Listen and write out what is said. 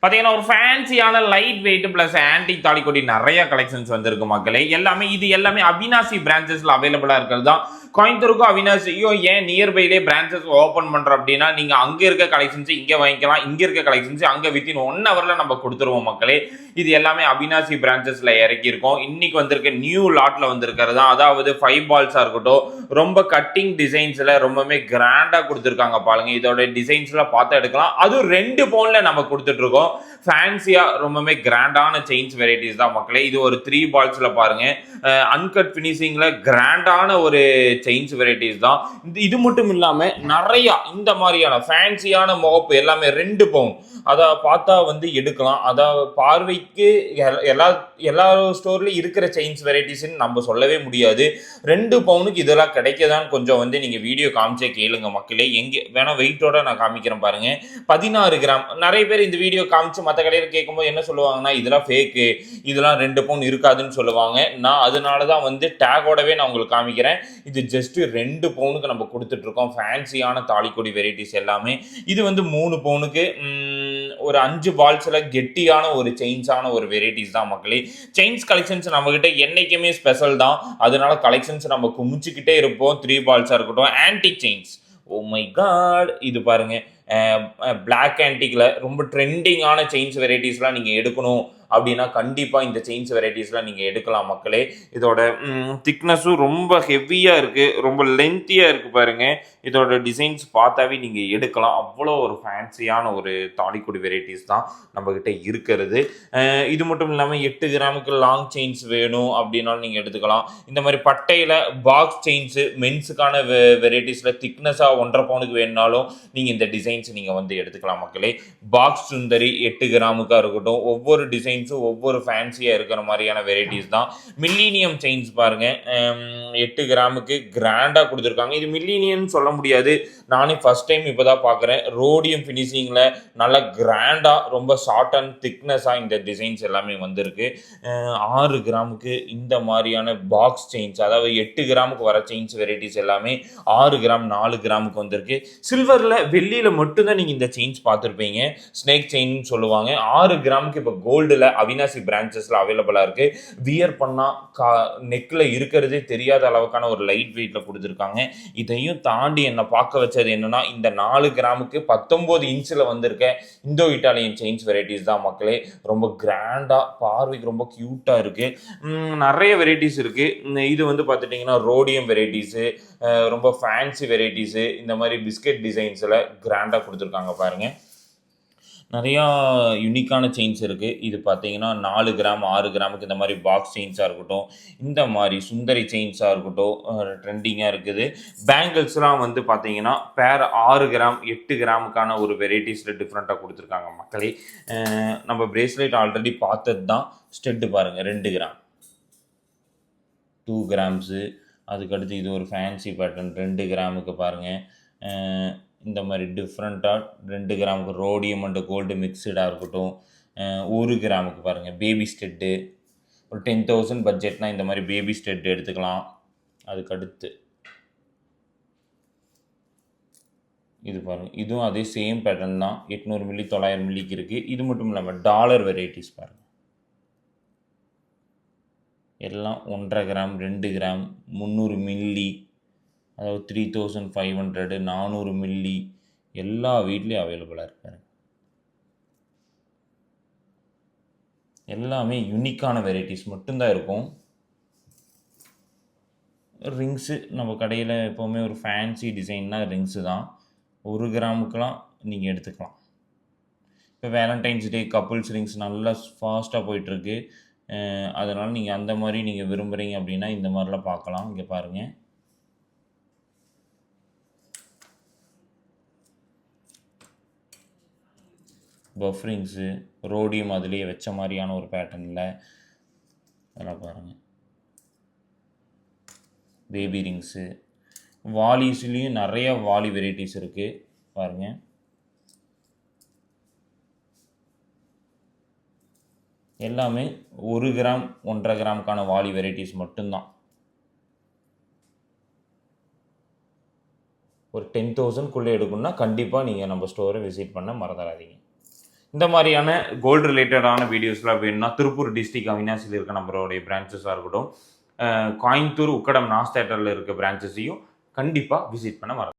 பார்த்தீங்கன்னா ஒரு ஃபேன்சியான light weight plus antique தாலிக்கொடி நிறைய கலெக்ஷன்ஸ் வந்திருக்கு மக்களே. இது எல்லாமே அவினாசி பிரான்ச்சஸ்ல அவைலபிளா இருக்கிறது தான். கோயம்புத்தூருக்கும் அவினாசியும் ஏன் நியர்பைலே பிரான்ச்சஸ் ஓப்பன் பண்றோம் அப்படின்னா, நீங்க அங்க இருக்க கலெக்ஷன்ஸ் இங்க வாங்கிக்கலாம், இங்க இருக்க கலெக்ஷன்ஸ் அங்க வித்தின் 1 ஹவர்ல நம்ம கொடுத்துருவோம் மக்களே. இது எல்லாமே அவினாசி பிரான்ச்சஸ்ல இறக்கி இருக்கோம். இன்னைக்கு வந்திருக்க நியூ லாட்ல வந்திருக்கிறது தான். அதாவது 5 பால்ஸா இருக்கட்டும், ரொம்ப கட்டிங் டிசைன்ஸ்ல ரொம்பவே கிராண்டா கொடுத்துருக்காங்க பாருங்க. இதோட டிசைன்ஸ்ல பார்த்து எடுக்கலாம். அதுவும் 2 பவுன்ல நம்ம கொடுத்துட்டு இருக்கோம். ஃபேன்சியா ரொம்பவே கிராண்டான செயின்ஸ் வெரைட்டிஸ் தான் மக்களே. இது ஒரு 3 பால்ஸ்ல பாருங்க, அன்கட் ஃபினிஷிங்ல கிராண்டான ஒரு செயின்ஸ் வெரைட்டிஸ் தான். இது மட்டும் இல்லாம நிறைய இந்த மாதிரியான ஃபேன்சியான முகப்பு எல்லாமே 2 பவுன் அதை பார்த்தா வந்து எடுக்கலாம். அதாவது பார்வைக்கு எல்லா எல்லா ஸ்டோர்லயும் இருக்கிற செயின்ஸ் வெரைட்டிஸ்ன்னு நம்ம சொல்லவே முடியாது. 2 பவுனுக்கு இதெல்லாம் கிடைக்கதான்னு கொஞ்சம் வந்து நீங்க வீடியோ காமிச்சே கேளுங்க மக்களே. எங்க வேணா வெயிட்டோட நான் காமிக்கிறேன் பாருங்க. 16 கிராம். நிறைய பேர் இந்த வீடியோ காமிச்சு மற்ற கடையில் கேட்கும்போது என்ன சொல்லுவாங்கன்னா, இதெல்லாம் ஃபேக்கு, இதெல்லாம் 2 பவுன் இருக்காதுன்னு சொல்லுவாங்க. நான் அதனால தான் வந்து டேகோடவே நான் உங்களுக்கு காமிக்கிறேன். இது ஜஸ்ட் 2 பவுனுக்கு நம்ம கொடுத்துட்டு இருக்கோம். ஃபேன்சியான தாலிக்கொடி வெரைட்டிஸ் எல்லாமே. இது வந்து 3 பவுனுக்கு ஒரு 5 பால்ஸ்ல கெட்டியான ஒரு செயின்ஸான ஒரு வெரைட்டிஸ் தான் மக்களே. செயின்ஸ் கலெக்ஷன்ஸ் நம்ம கிட்ட என்னைக்குமே ஸ்பெஷல் தான். அதனால கலெக்ஷன்ஸ் நம்ம குமிச்சுக்கிட்டே இருப்போம். 3 பால்ஸா இருக்கட்டும், antique chains. Oh my god, இது பாருங்க, பிளாக் ஆன்டிக்ல ரொம்ப ட்ரெண்டிங்கான செயின்ஸ் வெரைட்டிஸ்லாம் நீங்கள் எடுக்கணும் அப்படின்னா கண்டிப்பாக இந்த செயின்ஸ் வெரைட்டிஸ்லாம் நீங்கள் எடுக்கலாம் மக்களே. இதோட திக்னஸும் ரொம்ப ஹெவியாக இருக்குது, ரொம்ப லென்த்தியாக இருக்குது பாருங்கள். இதோட டிசைன்ஸ் பார்த்தாவே நீங்கள் எடுக்கலாம். அவ்வளோ ஒரு ஃபேன்சியான ஒரு தாலிக்கொடி வெரைட்டிஸ் தான் நம்மக்கிட்ட இருக்கிறது. இது மட்டும் இல்லாமல் 8 கிராமுக்கு லாங் செயின்ஸ் வேணும் அப்படின்னாலும் நீங்கள் எடுத்துக்கலாம். இந்த மாதிரி பட்டையில் பாக்ஸ் செயின்ஸு மென்ஸுக்கான வெரைட்டிஸில் திக்னஸாக 1.5 பவுனுக்கு வேணுனாலும் நீங்கள் இந்த டிசைன்ஸ் நீங்கள் வந்து எடுத்துக்கலாம் மக்களே. பாக்ஸ் சுந்தரி 8 கிராமுக்காக இருக்கட்டும், ஒவ்வொரு டிசைன்ஸும் ஒவ்வொரு ஃபேன்சியாக இருக்கிற மாதிரியான வெரைட்டிஸ் தான். மில்லினியம் செயின்ஸ் பாருங்கள், 8 கிராமுக்கு கிராண்டாக கொடுத்துருக்காங்க. இது மில்லினியம் சொல்ல முடியாது, நானே ஃபர்ஸ்ட் டைம் இப்போ தான் பார்க்குறேன். ரோடியம் ஃபினிஷிங்கில் நல்லா கிராண்டாக ரொம்ப ஷார்ட் அண்ட் திக்னஸாக இந்த டிசைன்ஸ் எல்லாமே வந்திருக்கு. 6 கிராமுக்கு இந்த மாதிரியான பாக்ஸ் செயின்ஸ், அதாவது 8 கிராமுக்கு வர செயின்ஸ் வெரைட்டிஸ் எல்லாமே 6 கிராம் 4 கிராமுக்கு வந்திருக்கு. சில்வரில் வெள்ளியில் மட்டும்தான் நீங்கள் இந்த செயின்ஸ் பார்த்துருப்பீங்க, ஸ்னேக் செயின் சொல்லுவாங்க. 6 கிராமுக்கு இப்போ கோல்டில் அவினாசி பிரான்ச்சஸில் அவைலபிளாக இருக்குது. வியர் பண்ணால் நெக்கில் இருக்கிறதே தெரியாத அளவுக்கான ஒரு லைட் வெயிட்டில் கொடுத்துருக்காங்க. இதையும் தாண்டி என்னை பார்க்க வச்சது என்னன்னா, இந்த 4 கிராமுக்கு 19 இன்ச்சில் வந்திருக்க இந்தோ இட்டாலியன் செயின்ஸ் வெரைட்டிஸ் தான் மக்களே. ரொம்ப கிராண்டாக பார்வைக்கு ரொம்ப க்யூட்டாக இருக்குது. நிறைய வெரைட்டிஸ் இருக்குது. இது வந்து பார்த்துட்டிங்கன்னா ரோடியம் வெரைட்டிஸு, ரொம்ப ஃபேன்சி வெரைட்டிஸு, இந்த மாதிரி பிஸ்கெட் டிசைன்ஸில் கிராண்டாக கொடுத்துருக்காங்க பாருங்கள். நிறையா யூனிக்கான செயின்ஸ் இருக்குது. இது பார்த்தீங்கன்னா 4 கிராம் 6 கிராமுக்கு இந்த மாதிரி பாக்ஸ் செயின்ஸாக இருக்கட்டும், இந்த மாதிரி சுந்தரி செயின்ஸாக இருக்கட்டும், ட்ரெண்டிங்காக இருக்குது. பேங்கிள்ஸ்லாம் வந்து பார்த்தீங்கன்னா பேர் 6 கிராம் 8 கிராமுக்கான ஒரு வெரைட்டிஸில் டிஃப்ரெண்ட்டாக கொடுத்துருக்காங்க மக்களே. நம்ம பிரேஸ்லெட் ஆல்ரெடி பார்த்தது தான். ஸ்டெட்டு பாருங்கள், 2 கிராம் 2 கிராம்ஸு. அதுக்கடுத்து இது ஒரு ஃபேன்சி பேட்டர்ன் 2 கிராமுக்கு பாருங்கள். இந்த மாதிரி டிஃப்ரெண்ட்டாக 2 கிராமுக்கு ரோடியம் அண்ட் கோல்டு மிக்சடாக இருக்கட்டும். 1 கிராமுக்கு பாருங்கள் பேபி ஸ்டெட்டு. ஒரு 10,000 பட்ஜெட்னால் இந்த மாதிரி பேபி ஸ்டெட் எடுத்துக்கலாம். அதுக்கடுத்து இது பாருங்கள், இதுவும் அதே சேம் பேட்டர்ன் தான். 800 மில்லி 900 மில்லிக்கு இருக்குது. இது மட்டும் இல்லாமல் டாலர் வெரைட்டிஸ் பாருங்கள், எல்லாம் 1.5 கிராம் 2 கிராம் 300 மில்லி, அதாவது 3500 400 மில்லி எல்லா வீட்லேயும் அவைலபிளாக இருக்காரு. எல்லாமே யூனிக்கான வெரைட்டிஸ் மட்டும்தான் இருக்கும். ரிங்ஸு நம்ம கடையில் எப்போவுமே ஒரு ஃபேன்சி டிசைன்னா ரிங்ஸு தான். 1 கிராமுக்கெலாம் நீங்கள் எடுத்துக்கலாம். இப்போ வேலண்டைன்ஸ் டே கப்புள்ஸ் ரிங்ஸ் நல்லா ஃபாஸ்ட்டாக போயிட்டுருக்கு. அதனால் நீங்கள் அந்த மாதிரி நீங்கள் விரும்புகிறீங்க அப்படின்னா இந்த மாதிரிலாம் பார்க்கலாம். இங்கே பாருங்கள், பஃப்ரிங்ஸு ரோடியம் அதுலேயே வச்ச மாதிரியான ஒரு பேட்டர்னில் அதெல்லாம் பாருங்கள். பேபி ரிங்ஸு, வாலிஸ்லேயும் நிறைய வாலி வெரைட்டிஸ் இருக்குது பாருங்கள். எல்லாமே 1 கிராம் 1.5 கிராமுக்கான வாலி வெரைட்டிஸ் மட்டும்தான். ஒரு 10,000க்குள்ளே எடுக்கணும்னா கண்டிப்பாக நீங்கள் நம்ம ஸ்டோரை விசிட் பண்ண மறந்துடாதீங்க. இந்த மாதிரியான கோல்டு ரிலேட்டடான வீடியோஸ்லாம் வேணும்னா திருப்பூர் டிஸ்ட்ரிக்ட் அவினாசியில் இருக்க நம்மளுடைய பிரான்ச்சஸாக இருக்கட்டும், கோயம்புத்தூர் உக்கடம் நாஸ் தேட்டரில் இருக்க பிரான்ச்சஸையும் கண்டிப்பாக விசிட் பண்ண மறக்காம